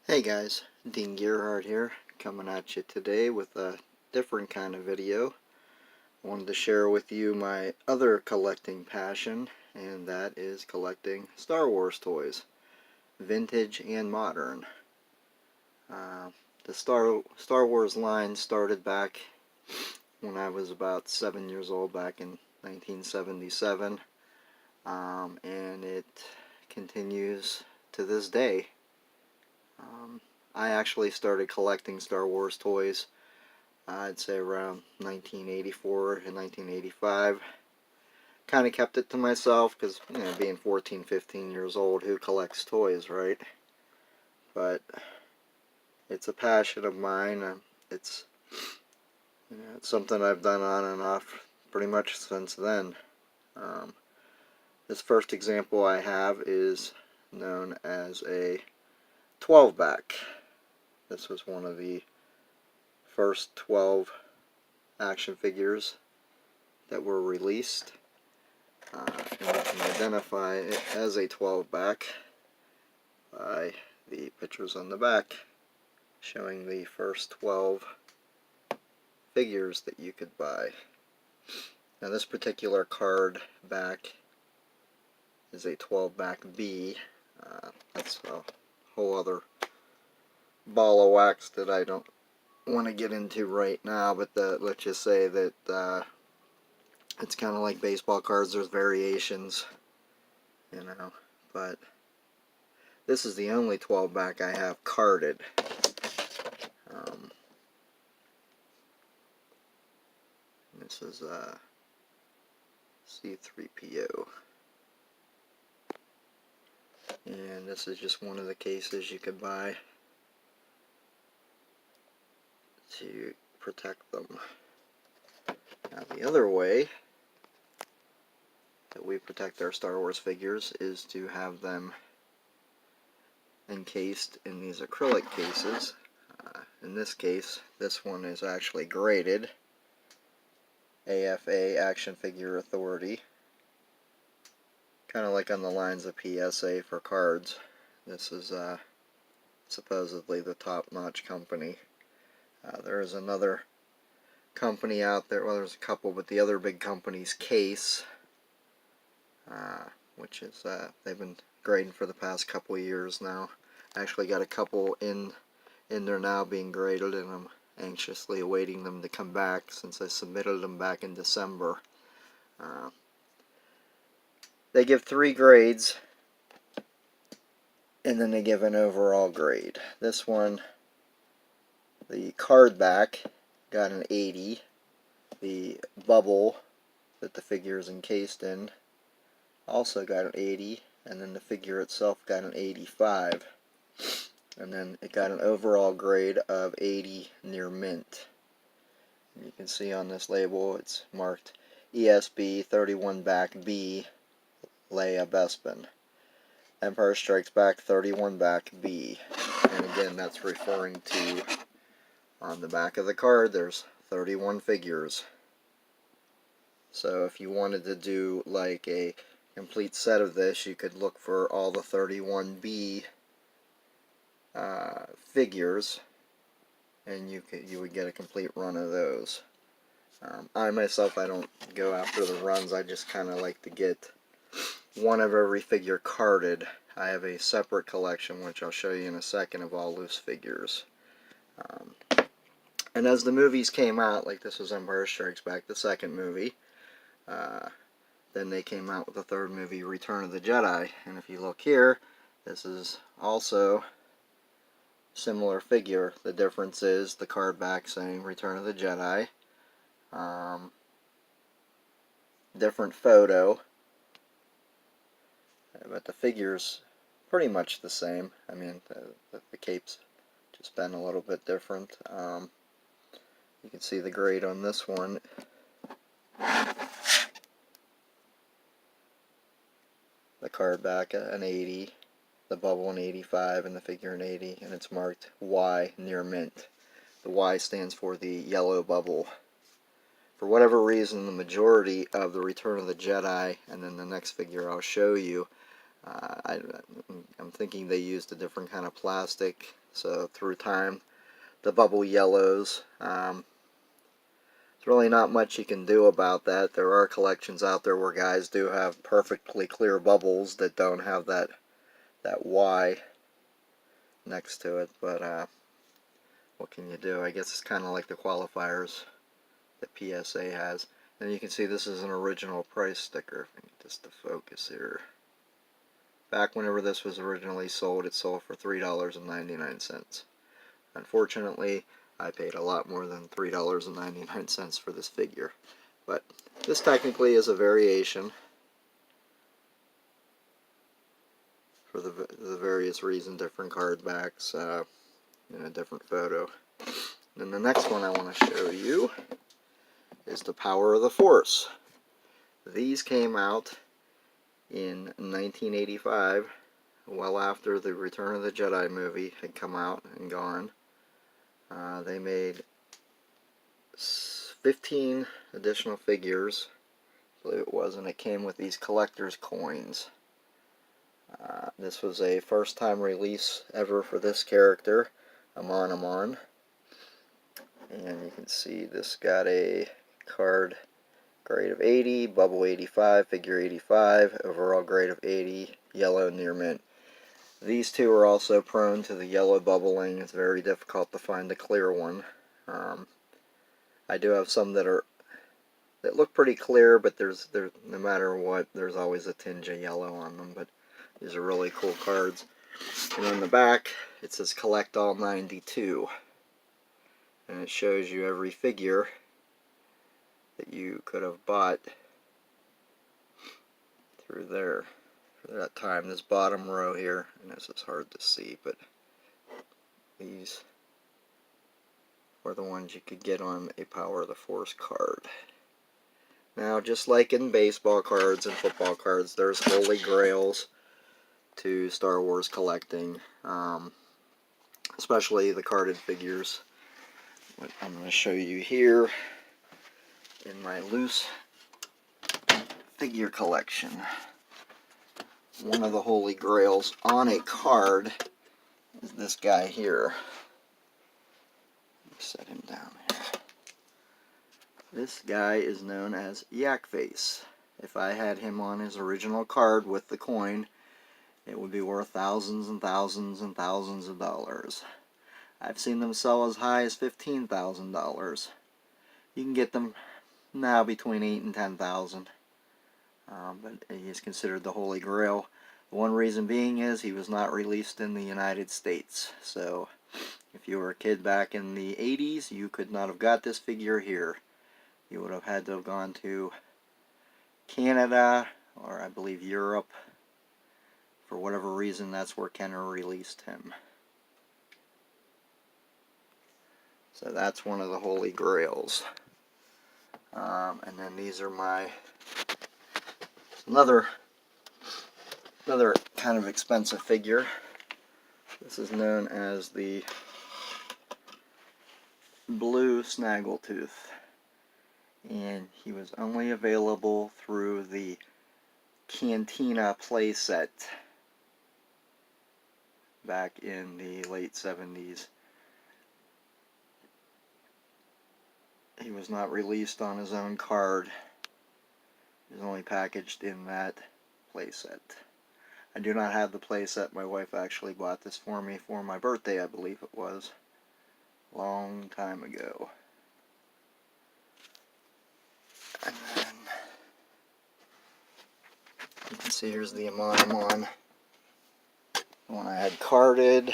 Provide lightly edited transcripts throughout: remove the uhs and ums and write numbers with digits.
Hey guys, Dean Gearhart here, coming at you today with a different kind of video. I wanted to share with you my other collecting passion, and that is collecting Star Wars toys, vintage and modern. The Star Wars line started back when I was about 7 years old, back in 1977, and it continues to this day. I actually started collecting Star Wars toys, I'd say around 1984 and 1985. Kind of kept it to myself because, being 14, 15 years old, who collects toys, right? But it's a passion of mine. It's, it's something I've done on and off pretty much since then. This first example I have is known as a 12-back. This was one of the first 12 action figures that were released. And you can identify it as a 12-back by the pictures on the back showing the first 12 figures that you could buy. Now this particular card back is a 12-back B. That's a whole other ball of wax that I don't want to get into right now, but let's just say that it's kind of like baseball cards. There's variations, but this is the only 12-back I have carded. This is C-3PO, and this is just one of the cases you could buy to protect them. Now the other way that we protect our Star Wars figures is to have them encased in these acrylic cases. In this case, this one is actually graded AFA, Action Figure Authority, kind of like on the lines of PSA for cards. This is supposedly the top-notch company. There is another company out there, well, there's a couple, but the other big company's Case, which is they've been grading for the past couple of years now. I actually got a couple in there now being graded, and I'm anxiously awaiting them to come back since I submitted them back in December. They give 3 grades, and then they give an overall grade. This one, the card back, got an 80. The bubble that the figure is encased in also got an 80, and then the figure itself got an 85. And then it got an overall grade of 80 near mint. And you can see on this label it's marked ESB 31-back B, Leia Bespin. Empire Strikes Back 31-back B. And again, that's referring to, on the back of the card, there's 31 figures. So if you wanted to do like a complete set of this, you could look for all the 31B figures, and you would get a complete run of those. I myself, I don't go after the runs. I just kind of like to get one of every figure carded. I have a separate collection, which I'll show you in a second, of all loose figures. And as the movies came out, like this was Empire Strikes Back, the second movie, then they came out with the third movie, Return of the Jedi. And if you look here, this is also similar figure. The difference is the card back saying Return of the Jedi. Different photo, but the figure's pretty much the same. I mean, the cape's just been a little bit different. You can see the grade on this one. The card back an 80, the bubble an 85, and the figure an 80, and it's marked Y near mint. The Y stands for the yellow bubble. For whatever reason, the majority of the Return of the Jedi, and then the next figure I'll show you, I'm thinking they used a different kind of plastic So through time, the bubble yellows. There's really not much you can do about that. There are collections out there where guys do have perfectly clear bubbles that don't have that Y next to it, but what can you do? I guess it's kind of like the qualifiers that PSA has. And you can see this is an original price sticker. Just to focus here. Back whenever this was originally sold, it sold for $3.99. Unfortunately, I paid a lot more than $3.99 for this figure. But this technically is a variation for the various reasons, different card backs in a different photo. And the next one I want to show you is the Power of the Force. These came out in 1985, well after the Return of the Jedi movie had come out and gone. They made 15 additional figures, I believe it was, and it came with these collector's coins. This was a first time release ever for this character, Amon Amon. And you can see this got a card grade of 80, bubble 85, figure 85, overall grade of 80, yellow near mint. These two are also prone to the yellow bubbling. It's very difficult to find a clear one. I do have some that look pretty clear, but no matter what, there's always a tinge of yellow on them. But these are really cool cards. And on the back, it says Collect All 92. And it shows you every figure that you could have bought through there for that time. This bottom row here, and this is hard to see, but these were the ones you could get on a Power of the Force card. Now, just like in baseball cards and football cards, there's holy grails to Star Wars collecting, especially the carded figures. What I'm going to show you here in my loose figure collection. One of the holy grails on a card is this guy here. Set him down here. This guy is known as Yak Face. If I had him on his original card with the coin, it would be worth thousands and thousands and thousands of dollars. I've seen them sell as high as $15,000. You can get them now between $8,000 and $10,000. But he's considered the Holy Grail. The one reason being is he was not released in the United States. So if you were a kid back in the 80s, you could not have got this figure here. You would have had to have gone to Canada, or I believe Europe. For whatever reason, that's where Kenner released him. So that's one of the Holy Grails. And then these are another kind of expensive figure. This is known as the Blue Snaggletooth. And he was only available through the Cantina playset back in the late 70s. He was not released on his own card. He was only packaged in that playset. I do not have the playset. My wife actually bought this for me for my birthday, I believe it was. Long time ago. And then you can see here's the Amon Amon. The one I had carded.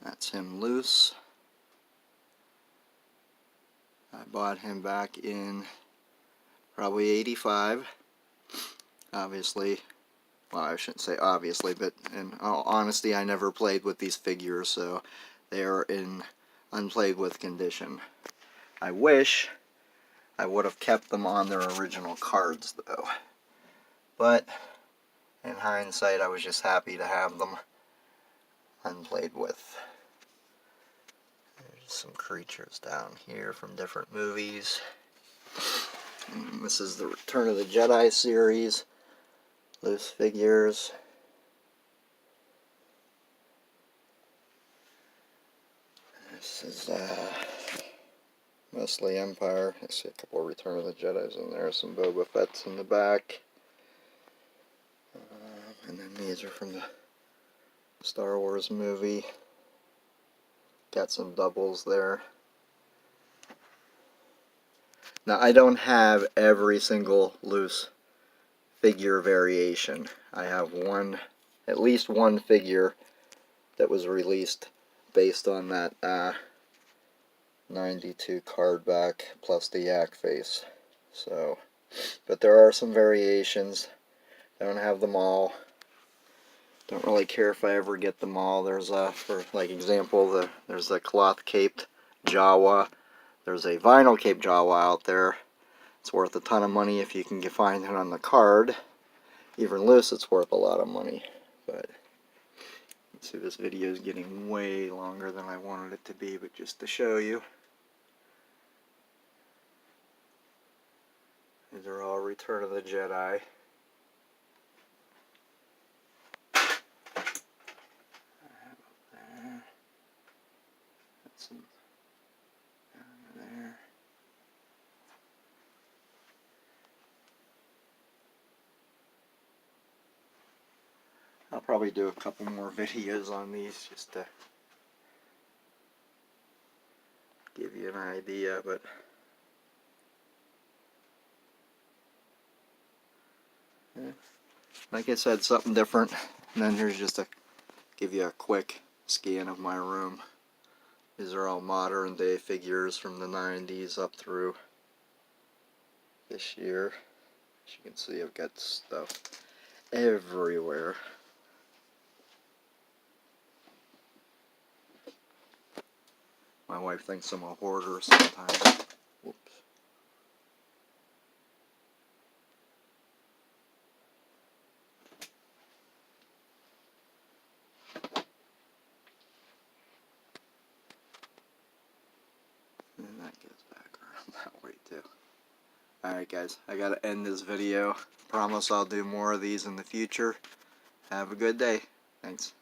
That's him loose. I bought him back in probably 85. Obviously, well, I shouldn't say obviously, but in all honesty, I never played with these figures, so they are in unplayed with condition. I wish I would have kept them on their original cards, though. But in hindsight, I was just happy to have them unplayed with. There's some creatures down here from different movies. And this is the Return of the Jedi series. Loose figures. This is mostly Empire. I see a couple of Return of the Jedis in there, some Boba Fett's in the back. And then these are from the Star Wars movie. Got some doubles there. Now, I don't have every single loose figure variation. I have at least one figure that was released based on that 92 card back plus the yak face. So, but there are some variations. I don't have them all. Don't really care if I ever get them all. There's for like example, there's a cloth caped Jawa. There's a vinyl caped Jawa out there. It's worth a ton of money if you can find it on the card. Even loose, it's worth a lot of money. But let's see, this video is getting way longer than I wanted it to be, but just to show you. These are all Return of the Jedi. Some down there. I'll probably do a couple more videos on these just to give you an idea, but yeah. Like I said, something different. And then here's just to give you a quick scan of my room. These are all modern day figures from the 90s up through this year. As you can see, I've got stuff everywhere. My wife thinks I'm a hoarder sometimes. Whoops. And that goes back around that way too. Alright guys, I gotta end this video. Promise I'll do more of these in the future. Have a good day. Thanks.